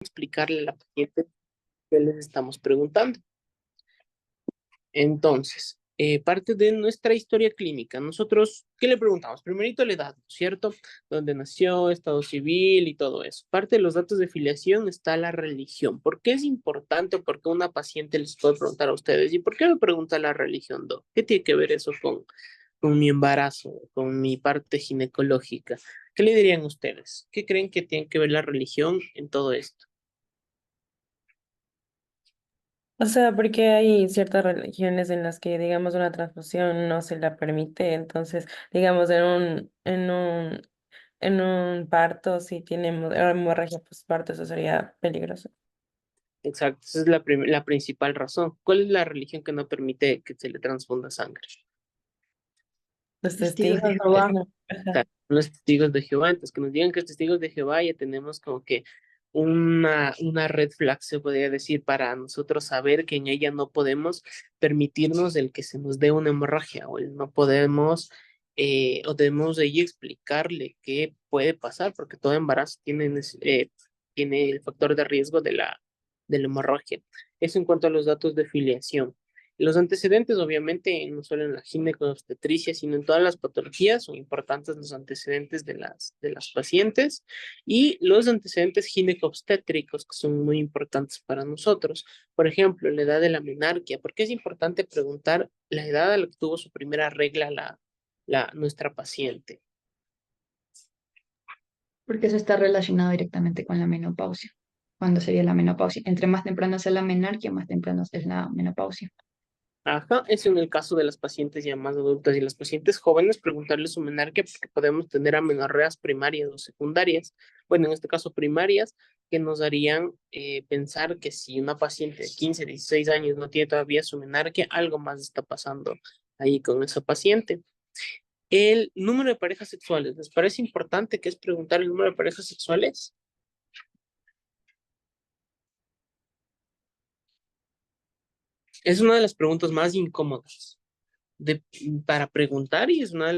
explicarle a la paciente qué les estamos preguntando. Entonces, parte de nuestra historia clínica. Nosotros, ¿qué le preguntamos? Primerito la edad, ¿cierto? Dónde nació, estado civil y todo eso. Parte de los datos de filiación está la religión. ¿Por qué es importante? Porque una paciente les puede preguntar a ustedes, ¿y por qué me pregunta la religión, doc? ¿Qué tiene que ver eso con mi embarazo, con mi parte ginecológica? ¿Qué le dirían ustedes? ¿Qué creen que tiene que ver la religión en todo esto? O sea, porque hay ciertas religiones en las que, digamos, una transfusión no se la permite, entonces, digamos, en un parto, si tiene hemorragia postparto, eso sería peligroso. Exacto, esa es la principal razón. ¿Cuál es la religión que no permite que se le transfunda sangre? Los Testigos de testigos, Jehová. ajá. Sea, los testigos de Jehová. Entonces, que nos digan que es testigos de Jehová, ya tenemos como que una red flag, se podría decir, para nosotros saber que en ella no podemos permitirnos el que se nos dé una hemorragia, o el no podemos, o debemos de ella explicarle qué puede pasar, porque todo embarazo tiene el factor de riesgo de la hemorragia. Eso en cuanto a los datos de filiación. Los antecedentes, obviamente, no solo en la ginecobstetricia, sino en todas las patologías, son importantes los antecedentes de las pacientes y los antecedentes ginecobstétricos, que son muy importantes para nosotros. Por ejemplo, la edad de la menarquia. ¿Por qué es importante preguntar la edad a la que tuvo su primera regla nuestra paciente? Porque eso está relacionado directamente con la menopausia. ¿Cuándo sería la menopausia? Entre más temprano sea la menarquia, más temprano es la menopausia. Ajá, eso en el caso de las pacientes ya más adultas y las pacientes jóvenes, preguntarles su menarquia porque podemos tener amenorreas primarias o secundarias. Bueno, en este caso primarias, que nos harían pensar que si una paciente de 15, 16 años no tiene todavía su menarquia, algo más está pasando ahí con esa paciente. El número de parejas sexuales, ¿les parece importante que es preguntar el número de parejas sexuales? Es una de las preguntas más incómodas de, para preguntar y es una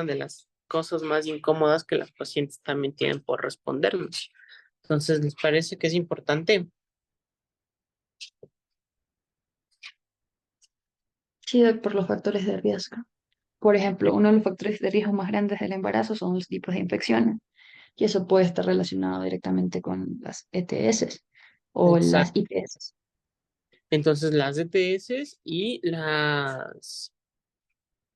de las cosas más incómodas que las pacientes también tienen por respondernos. Entonces, ¿les parece que es importante? Sí, por los factores de riesgo. Por ejemplo, uno de los factores de riesgo más grandes del embarazo son los tipos de infecciones, y eso puede estar relacionado directamente con las ETS o las Exacto. ITS. Entonces, las ETS y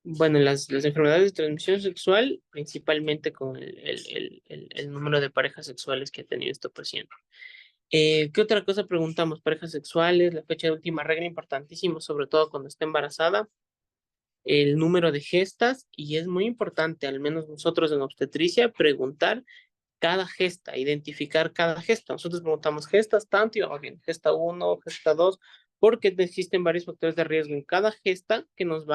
bueno, las enfermedades de transmisión sexual, principalmente con el número de parejas sexuales que ha tenido esta paciente. ¿Qué otra cosa preguntamos? Parejas sexuales, la fecha de última regla, importantísimo, sobre todo cuando está embarazada, el número de gestas, y es muy importante, al menos nosotros en obstetricia, preguntar cada gesta, identificar cada gesta. Nosotros preguntamos gestas tanto y vamos bien, gesta uno, gesta 2, porque existen varios factores de riesgo en cada gesta que eh, nos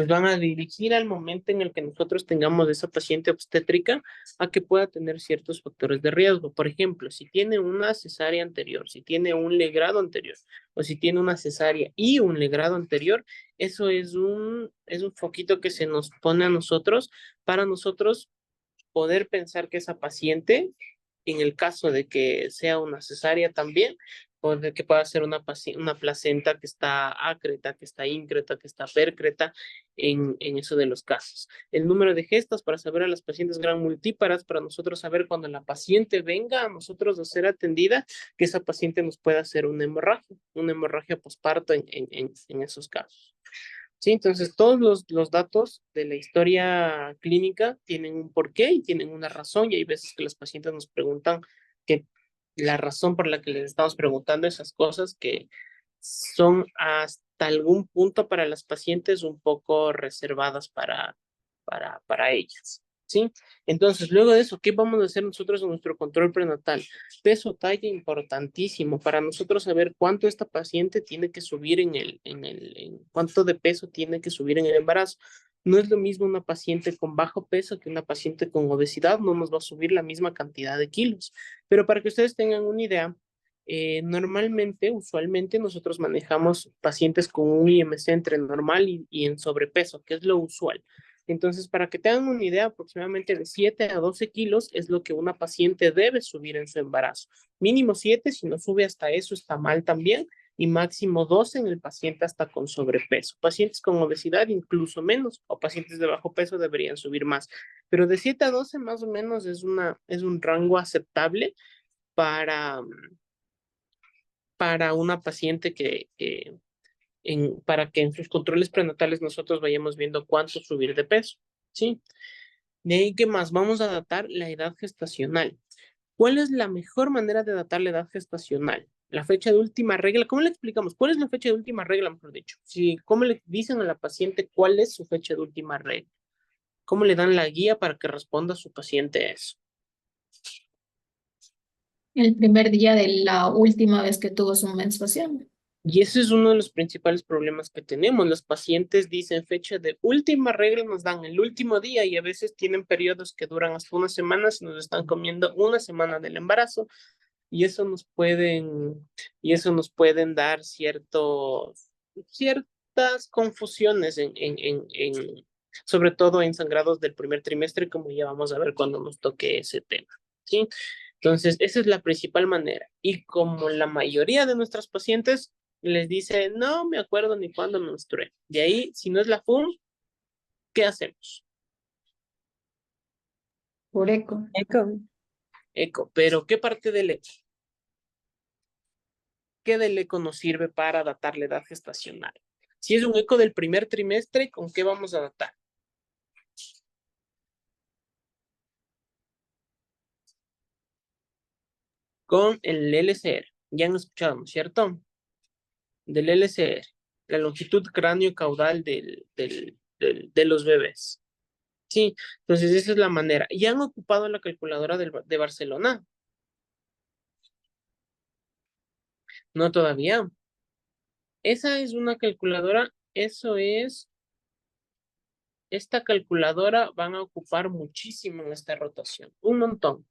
van a dirigir al momento en el que nosotros tengamos esa paciente obstétrica a que pueda tener ciertos factores de riesgo. Por ejemplo, si tiene una cesárea anterior, si tiene un legrado anterior, o si tiene una cesárea y un legrado anterior, eso es un foquito que se nos pone a nosotros para nosotros poder pensar que esa paciente, en el caso de que sea una cesárea también, o de que pueda ser una placenta que está acreta, que está íncreta, que está pércreta, en eso de los casos. El número de gestas para saber a las pacientes gran multíparas, para nosotros saber cuando la paciente venga a nosotros a ser atendida, que esa paciente nos pueda hacer una hemorragia posparto en esos casos. Sí, entonces todos los datos de la historia clínica tienen un porqué y tienen una razón, y hay veces que los pacientes nos preguntan que la razón por la que les estamos preguntando esas cosas que son hasta algún punto para las pacientes un poco reservadas para ellas. ¿Sí? Entonces, luego de eso, ¿qué vamos a hacer nosotros en nuestro control prenatal? Peso, talla, importantísimo para nosotros saber cuánto esta paciente tiene que subir cuánto de peso tiene que subir en el embarazo. No es lo mismo una paciente con bajo peso que una paciente con obesidad, no nos va a subir la misma cantidad de kilos. Pero para que ustedes tengan una idea, normalmente, usualmente, nosotros manejamos pacientes con un IMC entre normal y en sobrepeso, que es lo usual. Entonces, para que tengan una idea, aproximadamente de 7 a 12 kilos es lo que una paciente debe subir en su embarazo. Mínimo 7, si no sube hasta eso está mal también, y máximo 12 en el paciente hasta con sobrepeso. Pacientes con obesidad incluso menos, o pacientes de bajo peso deberían subir más. Pero de 7 a 12 más o menos es un rango aceptable para, para una paciente para que en sus controles prenatales nosotros vayamos viendo cuánto subir de peso, ¿sí? De ahí, ¿qué más? Vamos a datar la edad gestacional. ¿Cuál es la mejor manera de datar la edad gestacional? La fecha de última regla. ¿Cómo le explicamos? ¿Cuál es la fecha de última regla, mejor dicho? Sí, ¿cómo le dicen a la paciente cuál es su fecha de última regla? ¿Cómo le dan la guía para que responda a su paciente eso? El primer día de la última vez que tuvo su menstruación. Y ese es uno de los principales problemas que tenemos. Los pacientes dicen fecha de última regla, nos dan el último día y a veces tienen periodos que duran hasta una semana, si nos están comiendo una semana del embarazo y eso nos pueden dar ciertas confusiones sobre todo en sangrados del primer trimestre, como ya vamos a ver cuando nos toque ese tema, ¿sí? Entonces, esa es la principal manera. Y como la mayoría de nuestros pacientes les dice, no me acuerdo ni cuándo menstrué. De ahí, si no es la FUM, ¿qué hacemos? Por eco. Eco. Eco. Pero, ¿qué parte del eco? ¿Qué del eco nos sirve para datar la edad gestacional? Si es un eco del primer trimestre, ¿con qué vamos a datar? Con el LCR. Ya han escuchado, ¿no es cierto? Del LCR, la longitud cráneo-caudal de los bebés. Sí, entonces esa es la manera. ¿Ya han ocupado la calculadora de Barcelona? No todavía. Esa es una calculadora, esta calculadora van a ocupar muchísimo en esta rotación, un montón,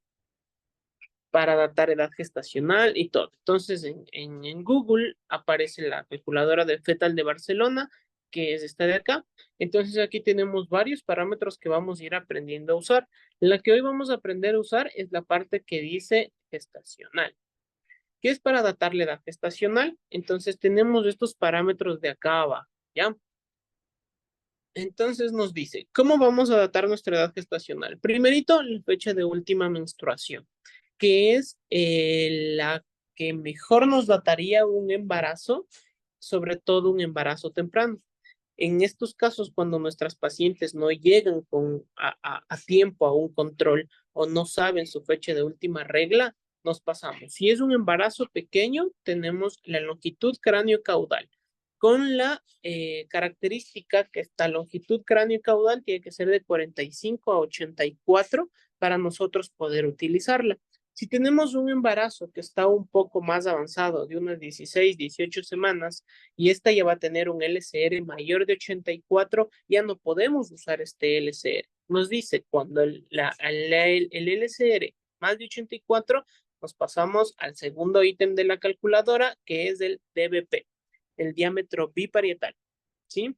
para datar edad gestacional y todo. Entonces, en Google aparece la calculadora de fetal de Barcelona, que es esta de acá. Entonces, aquí tenemos varios parámetros que vamos a ir aprendiendo a usar. La que hoy vamos a aprender a usar es la parte que dice gestacional. ¿Qué es para datar la edad gestacional? Entonces, tenemos estos parámetros de acá abajo, ¿ya? Entonces nos dice, ¿cómo vamos a datar nuestra edad gestacional? Primerito, la fecha de última menstruación, que es la que mejor nos dataría un embarazo, sobre todo un embarazo temprano. En estos casos, cuando nuestras pacientes no llegan a tiempo a un control o no saben su fecha de última regla, nos pasamos. Si es un embarazo pequeño, tenemos la longitud cráneo-caudal con la característica que esta longitud cráneo-caudal tiene que ser de 45 a 84 para nosotros poder utilizarla. Si tenemos un embarazo que está un poco más avanzado, de unas 16, 18 semanas, y esta ya va a tener un LCR mayor de 84, ya no podemos usar este LCR. Nos dice, cuando el LCR más de 84, nos pasamos al segundo ítem de la calculadora, que es el DBP, el diámetro biparietal, ¿sí?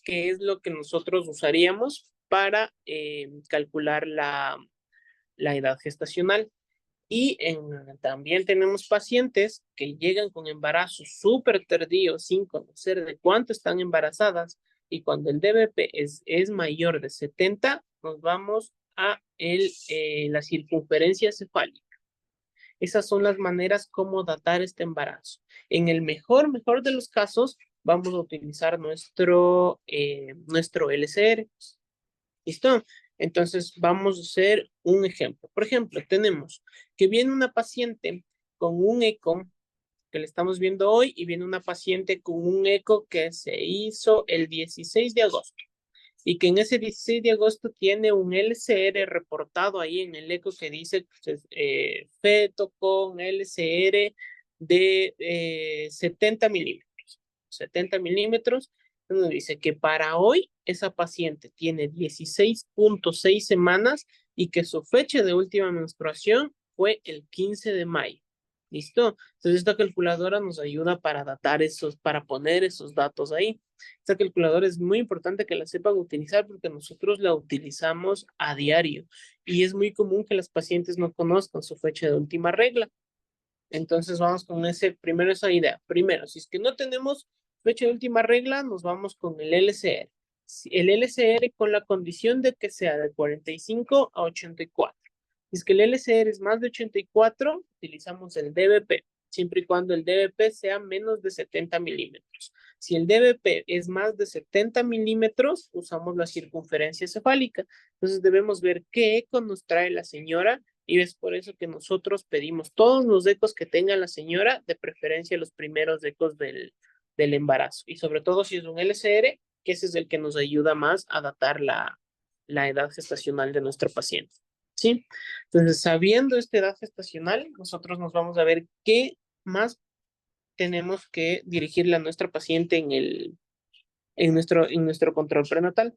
Que es lo que nosotros usaríamos para calcular la edad gestacional. Y también tenemos pacientes que llegan con embarazos súper tardíos sin conocer de cuánto están embarazadas y cuando el DBP es mayor de 70, nos vamos a la circunferencia cefálica. Esas son las maneras como datar este embarazo. En el mejor de los casos, vamos a utilizar nuestro LCR. ¿Listo? Entonces vamos a hacer un ejemplo. Por ejemplo, tenemos que viene una paciente con un eco que le estamos viendo hoy y viene una paciente con un eco que se hizo el 16 de agosto y que en ese 16 de agosto tiene un LCR reportado ahí en el eco que dice feto con LCR de 70 milímetros. 70 milímetros. Nos dice que para hoy esa paciente tiene 16.6 semanas y que su fecha de última menstruación fue el 15 de mayo. ¿Listo? Entonces esta calculadora nos ayuda para datar esos, para poner esos datos ahí. Esta calculadora es muy importante que la sepan utilizar porque nosotros la utilizamos a diario y es muy común que las pacientes no conozcan su fecha de última regla. Entonces vamos con primero esa idea. Primero, si es que no tenemos fecha de última regla, nos vamos con el LCR. El LCR con la condición de que sea de 45 a 84. Si es que el LCR es más de 84, utilizamos el DBP, siempre y cuando el DBP sea menos de 70 milímetros. Si el DBP es más de 70 milímetros, usamos la circunferencia cefálica. Entonces debemos ver qué eco nos trae la señora y es por eso que nosotros pedimos todos los ecos que tenga la señora, de preferencia los primeros ecos del embarazo. Y sobre todo si es un LCR, que ese es el que nos ayuda más a datar la edad gestacional de nuestra paciente. ¿Sí? Entonces, sabiendo esta edad gestacional, nosotros nos vamos a ver qué más tenemos que dirigirle a nuestra paciente en nuestro control prenatal.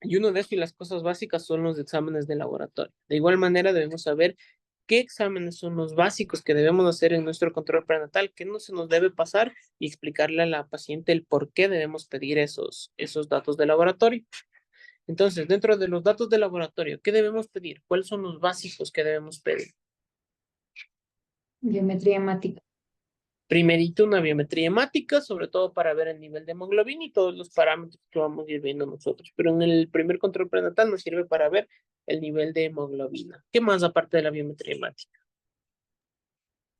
Y uno de estos y las cosas básicas son los exámenes de laboratorio. De igual manera debemos saber qué exámenes son los básicos que debemos hacer en nuestro control prenatal, qué no se nos debe pasar y explicarle a la paciente el por qué debemos pedir esos datos de laboratorio. Entonces, dentro de los datos de laboratorio, ¿qué debemos pedir? ¿Cuáles son los básicos que debemos pedir? Biometría hemática. Primerito, una biometría hemática, sobre todo para ver el nivel de hemoglobina y todos los parámetros que vamos a ir viendo nosotros. Pero en el primer control prenatal nos sirve para ver el nivel de hemoglobina. ¿Qué más aparte de la biometría hemática?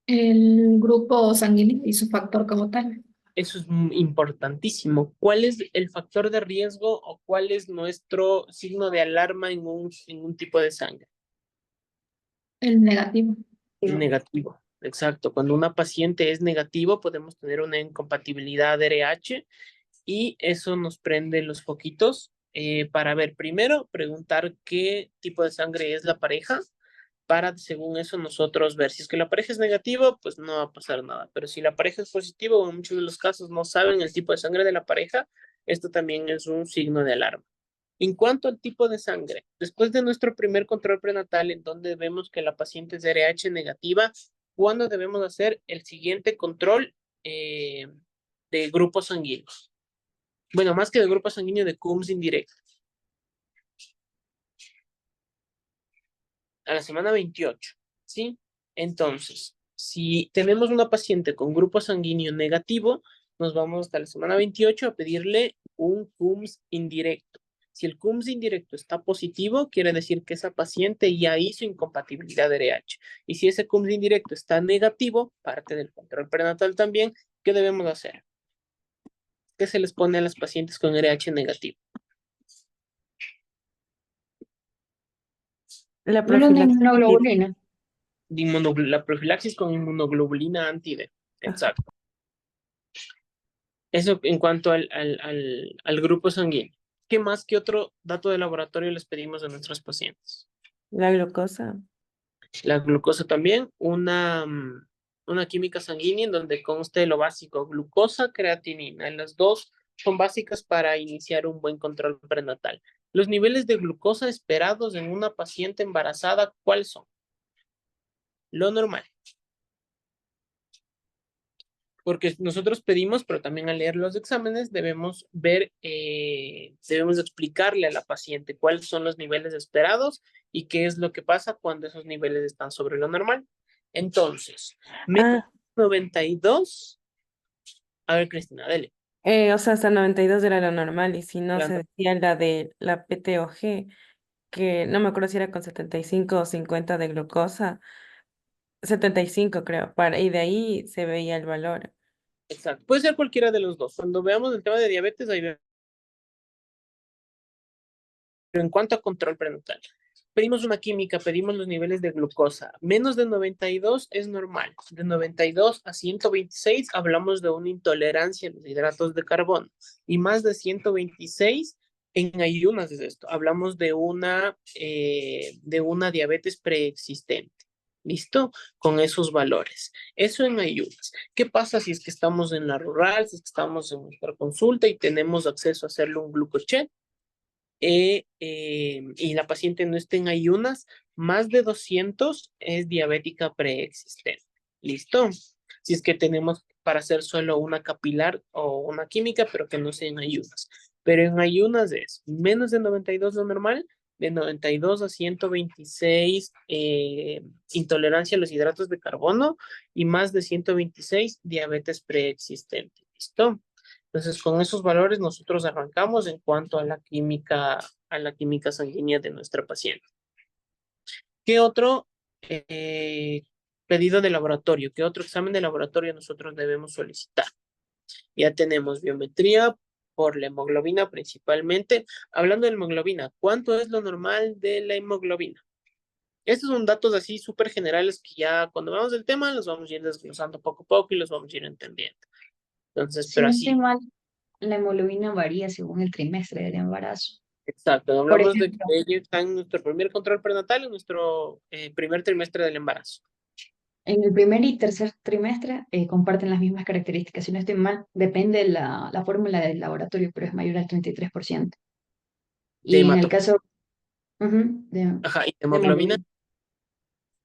El grupo sanguíneo y su factor como tal. Eso es importantísimo. ¿Cuál es el factor de riesgo o cuál es nuestro signo de alarma en un tipo de sangre? El negativo. Negativo, exacto. Cuando una paciente es negativo, podemos tener una incompatibilidad RH y eso nos prende los foquitos para ver, primero, preguntar qué tipo de sangre es la pareja, para según eso nosotros ver. Si es que la pareja es negativa, pues no va a pasar nada. Pero si la pareja es positiva, o en muchos de los casos no saben el tipo de sangre de la pareja, esto también es un signo de alarma. En cuanto al tipo de sangre, después de nuestro primer control prenatal, en donde vemos que la paciente es RH negativa, ¿cuándo debemos hacer el siguiente control de grupos sanguíneos? Bueno, más que de grupo sanguíneo, de CUMS indirecto. A la semana 28, ¿sí? Entonces, si tenemos una paciente con grupo sanguíneo negativo, nos vamos hasta la semana 28 a pedirle un CUMS indirecto. Si el CUMS indirecto está positivo, quiere decir que esa paciente ya hizo incompatibilidad de RH. Y si ese CUMS indirecto está negativo, parte del control prenatal también, ¿qué debemos hacer? ¿Qué se les pone a las pacientes con RH negativo? La Solo una profilaxis. inmunoglobulina. La profilaxis con inmunoglobulina anti-D. Exacto. Eso en cuanto al grupo sanguíneo. ¿Qué más que otro dato de laboratorio les pedimos a nuestros pacientes? La glucosa. La glucosa también, una química sanguínea en donde conste lo básico, glucosa, creatinina. Las dos son básicas para iniciar un buen control prenatal. Los niveles de glucosa esperados en una paciente embarazada, ¿cuáles son? Lo normal. Porque nosotros pedimos, pero también al leer los exámenes debemos ver, debemos explicarle a la paciente cuáles son los niveles esperados y qué es lo que pasa cuando esos niveles están sobre lo normal. Entonces, menos Ah, 92, a ver, Cristina, dale. o sea, hasta 92 era lo normal y si no se Planta. decía la de la PTOG, que no me acuerdo si era con 75 o 50 de glucosa, 75 creo, y de ahí se veía el valor. Exacto, puede ser cualquiera de los dos. Cuando veamos el tema de diabetes, ahí vemos. Pero en cuanto a control prenatal, pedimos una química, pedimos los niveles de glucosa. Menos de 92 es normal. De 92 a 126 hablamos de una intolerancia a los hidratos de carbono. Y más de 126 en ayunas es esto. Hablamos de una diabetes preexistente. ¿Listo? Con esos valores. Eso en ayunas. ¿Qué pasa si es que estamos en la rural, si es que estamos en nuestra consulta y tenemos acceso a hacerle un glucocheck? Y la paciente no esté en ayunas, más de 200 es diabética preexistente. ¿Listo? Si es que tenemos para hacer solo una capilar o una química, pero que no sea en ayunas. Pero en ayunas es menos de 92 lo normal, de 92 a 126 intolerancia a los hidratos de carbono y más de 126 diabetes preexistente. ¿Listo? Entonces, con esos valores nosotros arrancamos en cuanto a la química sanguínea de nuestra paciente. ¿Qué otro pedido de laboratorio? ¿Qué otro examen de laboratorio nosotros debemos solicitar? Ya tenemos biometría por la hemoglobina principalmente. Hablando de hemoglobina, ¿cuánto es lo normal de la hemoglobina? Estos son datos así súper generales que ya cuando vamos del tema los vamos a ir desglosando poco a poco y los vamos a ir entendiendo. Entonces, Si pero no estoy así, mal, la hemoglobina varía según el trimestre del embarazo. exacto. Por Hablamos de que ejemplo, ella está en nuestro primer control prenatal, en nuestro primer trimestre del embarazo. en el primer y tercer trimestre comparten las mismas características. Si no estoy mal, depende la fórmula del laboratorio, pero es mayor al 33%. De Y en el hemato. caso, ujú, Ajá, y de de hemoglobina. hemoglobina.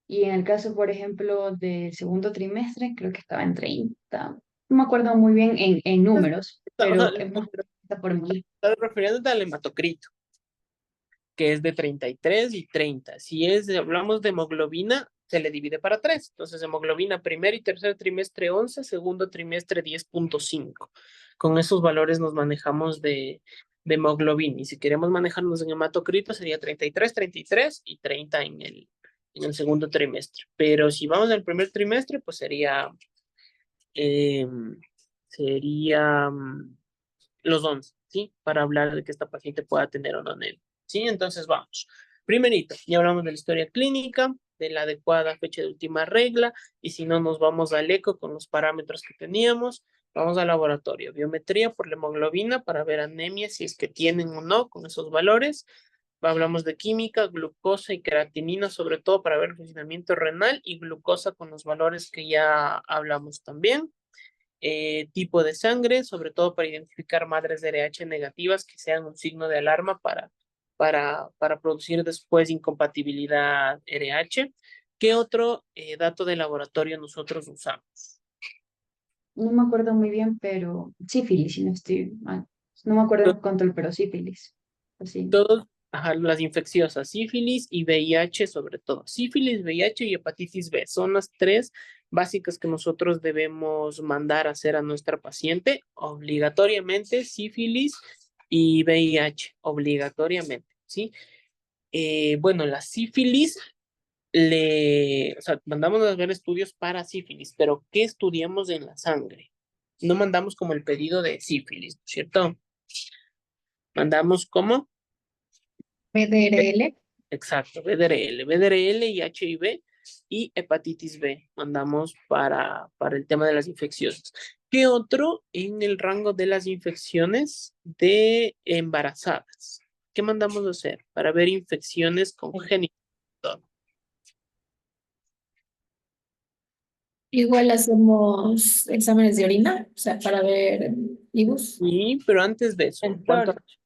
Y en el caso, por ejemplo, del segundo trimestre, creo que estaba en 30. No me acuerdo muy bien en números, O sea, pero es más por mí. estás refiriéndote al hematocrito, que es de 33 y 30. Si hablamos de hemoglobina, se le divide para 3. Entonces, hemoglobina primer y tercer trimestre 11, segundo trimestre 10.5. Con esos valores nos manejamos de hemoglobina. Y si queremos manejarnos en hematocrito, sería 33, 33 y 30 en el segundo trimestre. Pero si vamos al primer trimestre, pues eh, sería los 11, ¿sí? Para hablar de que esta paciente pueda tener o no anemia, ¿sí? Entonces vamos. Primerito, ya hablamos de la historia clínica, de la adecuada fecha de última regla, y si no nos vamos al eco con los parámetros que teníamos, vamos al laboratorio. Biometría por la hemoglobina para ver anemia, si es que tienen o no con esos valores. Hablamos de química, glucosa y creatinina, sobre todo para ver el funcionamiento renal y glucosa con los valores que ya hablamos también. Tipo de sangre, sobre todo para identificar madres de RH negativas que sean un signo de alarma para producir después incompatibilidad RH. ¿Qué otro dato de laboratorio nosotros usamos? No me acuerdo muy bien, pero sífilis, si no estoy mal. No me acuerdo cuánto, pero sífilis. Así. Todos, ajá, las infecciosas, sífilis y VIH sobre todo. Sífilis, VIH y hepatitis B son las tres básicas que nosotros debemos mandar a hacer a nuestra paciente obligatoriamente, sífilis y VIH, obligatoriamente, ¿sí? Bueno, la sífilis, o sea, mandamos a ver estudios para sífilis, pero ¿qué estudiamos en la sangre? No mandamos como el pedido de sífilis, ¿no es cierto? Mandamos como PDRL. exacto, BDRL y HIV y hepatitis B mandamos para el tema de las infecciones. ¿Qué otro en el rango de las infecciones de embarazadas? ¿Qué mandamos a hacer para ver infecciones congénitas? Igual hacemos exámenes de orina, o sea, para ver IBUs. Sí, pero antes de eso, en El cuanto a... TORCH.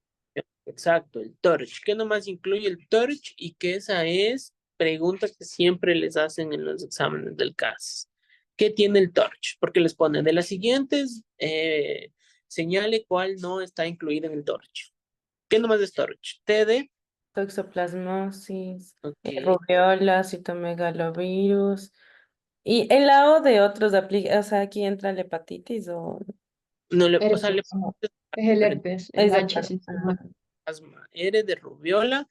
Exacto, el TORCH. ¿Qué nomás incluye el TORCH? Y que esa es pregunta que siempre les hacen en los exámenes del CAS. ¿Qué tiene el TORCH? Porque les ponen de las siguientes, señale cuál no está incluida en el TORCH. ¿Qué nomás es TORCH? TD, Toxoplasmosis, ok. rubiola, citomegalovirus. Y el lado de otros o sea, aquí entra la hepatitis o No le, o sea, le Herpes. no, Es el pero herpes, el es de H, par- si no estoy ajá. mal. asma, R de rubiola,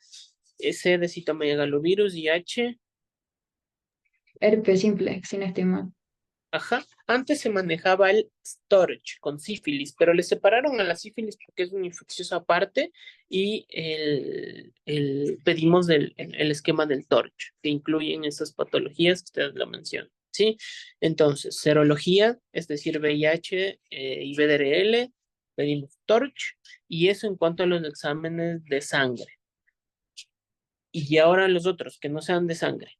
S de citomegalovirus y H. Herpes simple, si no estoy mal. Ajá, antes se manejaba el storage con sífilis, pero le separaron a la sífilis porque es una infecciosa aparte y pedimos el esquema del TORCH, que incluyen esas patologías que ustedes lo mencionan, ¿sí? Entonces, serología, es decir, VIH y VDRL, pedimos TORCH, y eso en cuanto a los exámenes de sangre. Y ahora los otros, que no sean de sangre.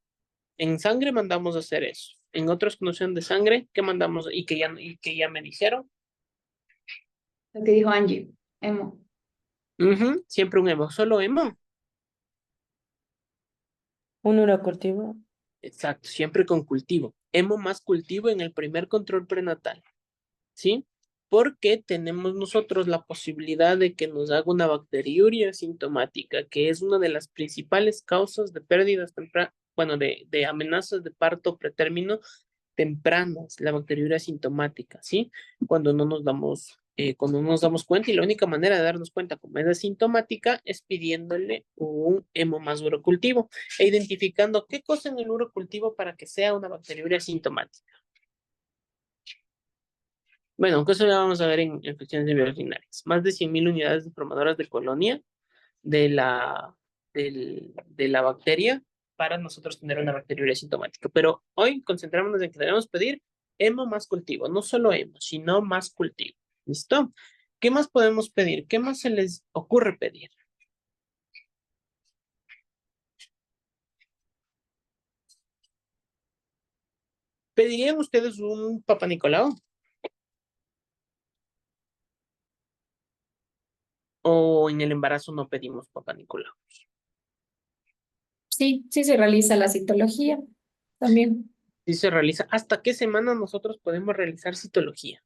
En sangre mandamos a hacer eso. En otros que no sean de sangre, ¿qué mandamos? Y que ya me dijeron. Lo que dijo Angie, hemo. Ujú, siempre un hemo, solo hemo. Un urocultivo. Exacto, siempre con cultivo. hemo más cultivo en el primer control prenatal, ¿sí? Porque tenemos nosotros la posibilidad de que nos haga una bacteriuria sintomática, que es una de las principales causas de pérdidas tempranas, bueno, de amenazas de parto pretérmino tempranas, la bacteriuria sintomática, ¿sí? Cuando no nos damos cuenta, y la única manera de darnos cuenta como es asintomática es pidiéndole un hemo más urocultivo e identificando qué cosa en el urocultivo para que sea una bacteriuria sintomática. Bueno, aunque eso ya vamos a ver en infecciones urinarias. Más de 100.000 unidades de formadoras de colonia de la bacteria para nosotros tener una bacteriuria sintomática. Pero hoy concentrémonos en que debemos pedir hemo más cultivo, no solo hemo, sino más cultivo. ¿Listo? ¿Qué más podemos pedir? ¿Qué más se les ocurre pedir? ¿Pedirían ustedes un Papa Nicolau? ¿O en el embarazo no pedimos Papa Nicolau? Sí, sí se realiza la citología también. Sí se realiza. ¿Hasta qué semana nosotros podemos realizar citología?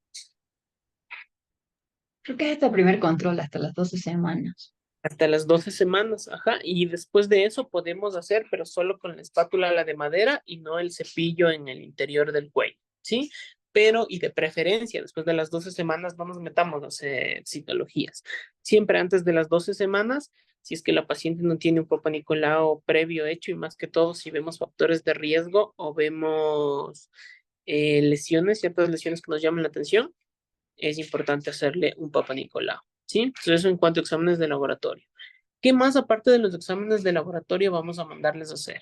Creo que es este primer control hasta las 12 semanas. Hasta las 12 semanas, ajá, y después de eso podemos hacer, pero solo con la espátula, la de madera, y no el cepillo en el interior del cuello, ¿sí? Pero, y de preferencia, después de las 12 semanas no nos metamos a hacer citologías. Siempre antes de las 12 semanas, si es que la paciente no tiene un Papa Nicolau previo hecho, y más que todo si vemos factores de riesgo o vemos lesiones, ciertas lesiones que nos llaman la atención, es importante hacerle un Papa Nicolau, ¿sí? Entonces, eso en cuanto a exámenes de laboratorio. ¿Qué más aparte de los exámenes de laboratorio vamos a mandarles a hacer?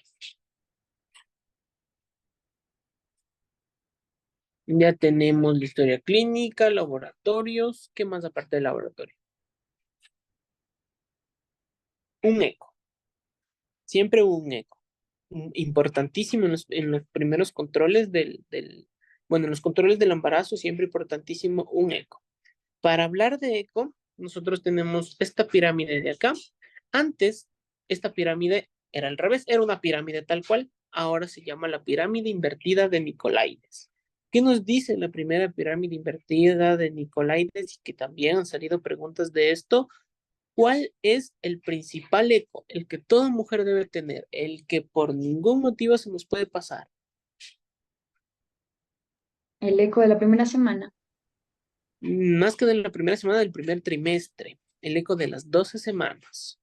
Ya tenemos la historia clínica, laboratorios. ¿Qué más aparte del laboratorio? Un eco. Siempre un eco. Importantísimo en los primeros controles bueno, en los controles del embarazo, siempre importantísimo un eco. Para hablar de eco, nosotros tenemos esta pirámide de acá. Antes, esta pirámide era al revés, era una pirámide tal cual. Ahora se llama la pirámide invertida de Nicolaides. ¿Qué nos dice la primera pirámide invertida de Nicolaides? Y que también han salido preguntas de esto. ¿Cuál es el principal eco? El que toda mujer debe tener, el que por ningún motivo se nos puede pasar. El eco de la primera semana. Más que de la primera semana del primer trimestre, el eco de las 12 semanas,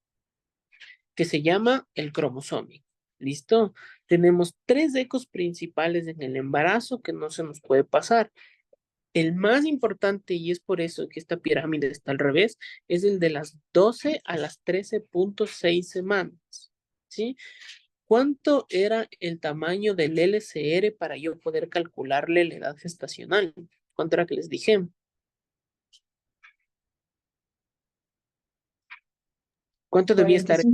que se llama el cromosómico. ¿Listo? Tenemos 3 ecos principales en el embarazo que no se nos puede pasar. El más importante, y es por eso que esta pirámide está al revés, es el de las 12 a las 13.6 semanas. ¿Sí? ¿Cuánto era el tamaño del LCR para yo poder calcularle la edad gestacional? ¿Cuánto era que les dije? ¿Cuánto debía estar? 8.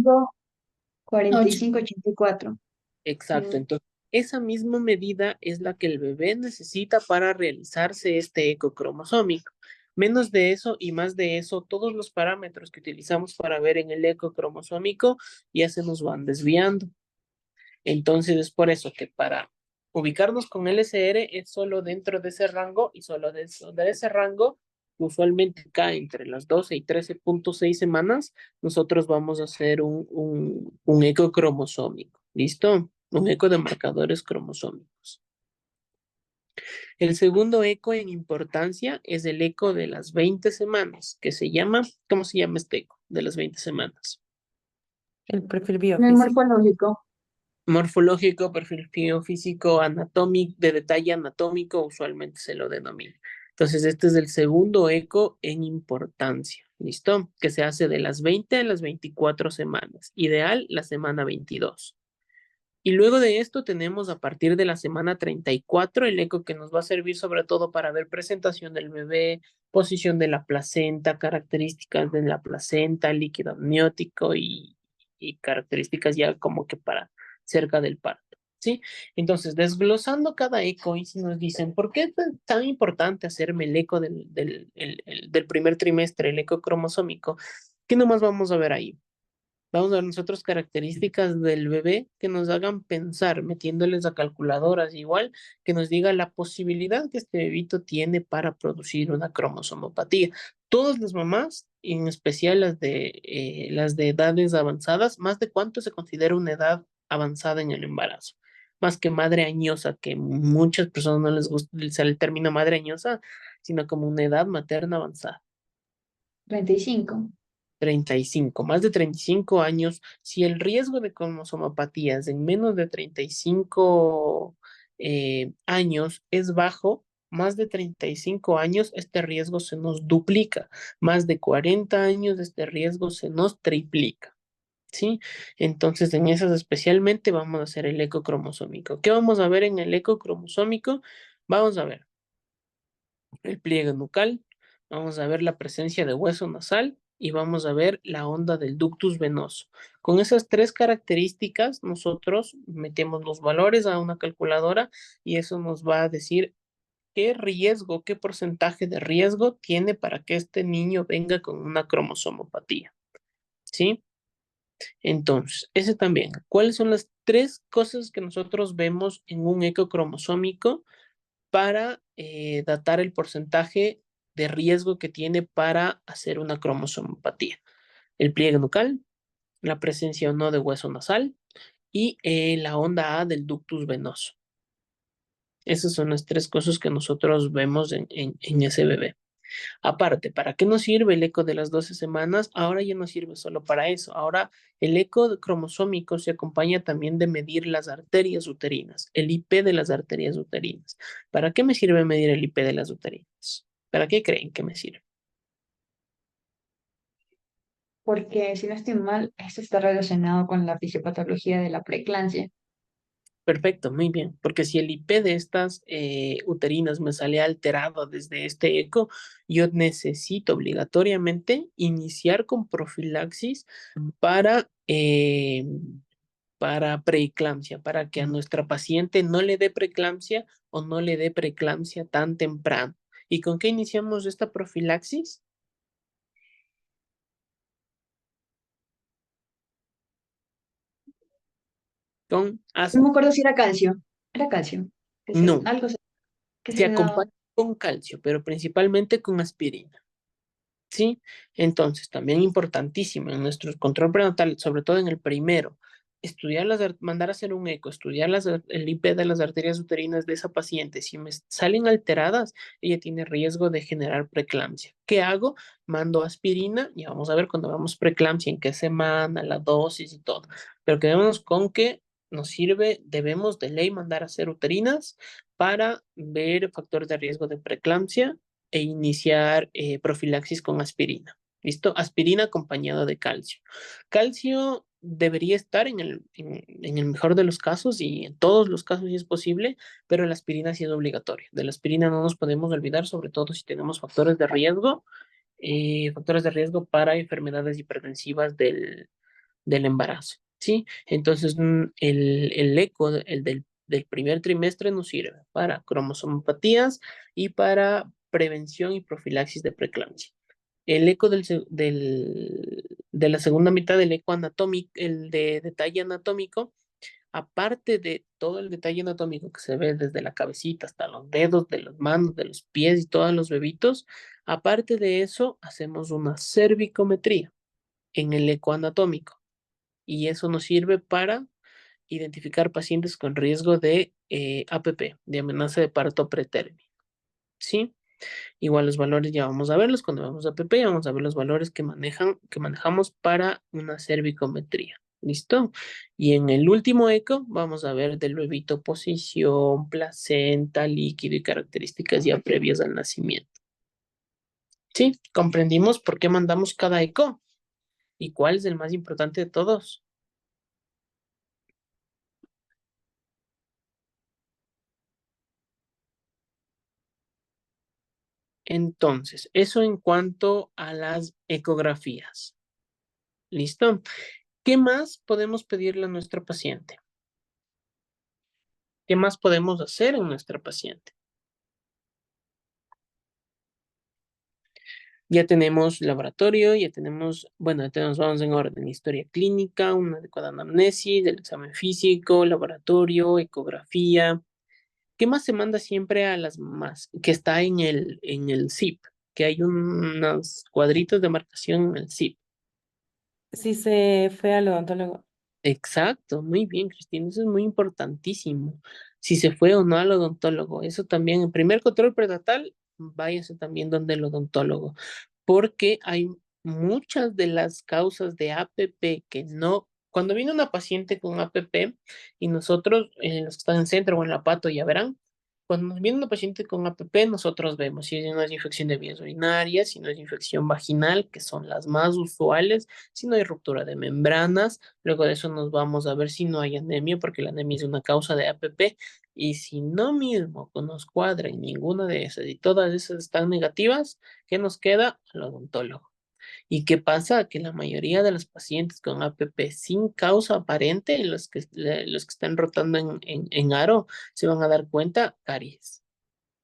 45, 84. Exacto, entonces esa misma medida es la que el bebé necesita para realizarse este eco cromosómico. Menos de eso y más de eso, todos los parámetros que utilizamos para ver en el eco cromosómico ya se nos van desviando. Entonces es por eso que para ubicarnos con LSR es solo dentro de ese rango y solo de ese rango, que usualmente cae entre las 12 y 13.6 semanas, nosotros vamos a hacer un eco cromosómico. ¿Listo? Un eco de marcadores cromosómicos. El segundo eco en importancia es el eco de las 20 semanas, que se llama, ¿cómo se llama este eco de las 20 semanas? El perfil No es biofísico. morfológico. Morfológico, perfil físico, anatómico, de detalle anatómico, usualmente se lo denomina. Entonces, este es el segundo eco en importancia, ¿listo? Que se hace de las 20 a las 24 semanas, ideal la semana 22. Y luego de esto tenemos a partir de la semana 34 el eco que nos va a servir sobre todo para ver presentación del bebé, posición de la placenta, características de la placenta, líquido amniótico y características ya como que para cerca del parto, ¿sí? Entonces, desglosando cada eco y si nos dicen, ¿por qué es tan importante hacerme el eco del primer trimestre, el eco cromosómico? ¿Qué nomás vamos a ver ahí? Vamos a ver nosotros características del bebé que nos hagan pensar, metiéndoles a calculadoras igual, que nos diga la posibilidad que este bebito tiene para producir una cromosomopatía. Todas las mamás, en especial las de edades avanzadas, más de cuánto se considera una edad avanzada en el embarazo. Más que madre añosa, que muchas personas no les gusta utilizar el término madre añosa, sino como una edad materna avanzada. 35. 35, más de 35 años, si el riesgo de cromosomapatías en menos de 35 años es bajo, más de 35 años, este riesgo se nos duplica. Más de 40 años, este riesgo se nos triplica. ¿Sí? Entonces, en esas especialmente vamos a hacer el eco cromosómico. ¿Qué vamos a ver en el eco cromosómico? Vamos a ver el pliegue nucal, vamos a ver la presencia de hueso nasal y vamos a ver la onda del ductus venoso. Con esas tres características, nosotros metemos los valores a una calculadora y eso nos va a decir qué riesgo, qué porcentaje de riesgo tiene para que este niño venga con una cromosomopatía. ¿Sí? Entonces, ese también. ¿Cuáles son las tres cosas que nosotros vemos en un eco cromosómico para datar el porcentaje de riesgo que tiene para hacer una cromosomopatía? El pliegue nucal, la presencia o no de hueso nasal y la onda A del ductus venoso. Esas son las tres cosas que nosotros vemos en ese bebé. Aparte, ¿para qué nos sirve el eco de las 12 semanas? Ahora ya no sirve solo para eso. Ahora el eco cromosómico se acompaña también de medir las arterias uterinas, el IP de las arterias uterinas. ¿Para qué me sirve medir el IP de las uterinas? ¿Para qué creen que me sirve? Porque si no estoy mal, esto está relacionado con la fisiopatología de la preeclampsia. Perfecto, muy bien, porque si el IP de estas uterinas me sale alterado desde este eco, yo necesito obligatoriamente iniciar con profilaxis para, para preeclampsia, para que a nuestra paciente no le dé preeclampsia o no le dé preeclampsia tan temprano. ¿Y con qué iniciamos esta profilaxis? Con No me ácido. acuerdo si era calcio. Era calcio. No, Algo que se se le daba. acompaña con calcio, pero principalmente con aspirina. ¿Sí? Entonces, también importantísimo en nuestro control prenatal, sobre todo en el primero, estudiar mandar a hacer un eco, estudiar el IP de las arterias uterinas de esa paciente. Si me salen alteradas, ella tiene riesgo de generar preeclampsia. ¿Qué hago? Mando aspirina y vamos a ver cuando vamos preeclampsia, en qué semana, la dosis y todo. Pero quedémonos con que nos sirve, debemos de ley mandar a hacer uterinas para ver factores de riesgo de preeclampsia e iniciar profilaxis con aspirina. ¿Listo? Aspirina acompañada de calcio. Calcio debería estar en el mejor de los casos y en todos los casos si es posible, pero la aspirina sí es obligatoria. De la aspirina no nos podemos olvidar, sobre todo si tenemos factores de riesgo para enfermedades hipertensivas del embarazo. ¿Sí? Entonces, el eco, del primer trimestre nos sirve para cromosomopatías y para prevención y profilaxis de preeclampsia. El eco de la segunda mitad del eco anatómico, el de detalle anatómico, aparte de todo el detalle anatómico que se ve desde la cabecita hasta los dedos, de las manos, de los pies y todos los bebitos, aparte de eso, hacemos una cervicometría en el eco anatómico y eso nos sirve para identificar pacientes con riesgo de APP, de amenaza de parto pretérmino. ¿Sí? Igual los valores ya vamos a verlos cuando vamos a APP, ya vamos a ver los valores que manejamos para una cervicometría. ¿Listo? Y en el último eco vamos a ver del bebito posición, placenta, líquido y características ya previas al nacimiento. ¿Sí? ¿Comprendimos por qué mandamos cada eco? ¿Y cuál es el más importante de todos? Entonces, eso en cuanto a las ecografías. ¿Listo? ¿Qué más podemos pedirle a nuestra paciente? ¿Qué más podemos hacer en nuestra paciente? Ya tenemos laboratorio, ya tenemos, bueno, vamos en orden, historia clínica, una adecuada anamnesis, el examen físico, laboratorio, ecografía. ¿Qué más se manda siempre a las mamás? Que está en el SIP, que hay unos cuadritos de marcación en el SIP. Si se fue al odontólogo. Exacto, muy bien, Cristina, eso es muy importantísimo. Si se fue o no al odontólogo, eso también, en primer control prenatal, váyase también donde el odontólogo, porque hay muchas de las causas de APP que no, cuando viene una paciente con APP y nosotros, los que están en centro o en la pato ya verán, cuando nos viene una paciente con APP, nosotros vemos si no es infección de vías urinarias, si no es infección vaginal, que son las más usuales, si no hay ruptura de membranas. Luego de eso nos vamos a ver si no hay anemia, porque la anemia es una causa de APP. Y si no mismo nos cuadra en ninguna de esas y todas esas están negativas, ¿qué nos queda? Al odontólogo. ¿Y qué pasa? Que la mayoría de los pacientes con APP sin causa aparente, los que están rotando en aro, se van a dar cuenta, caries.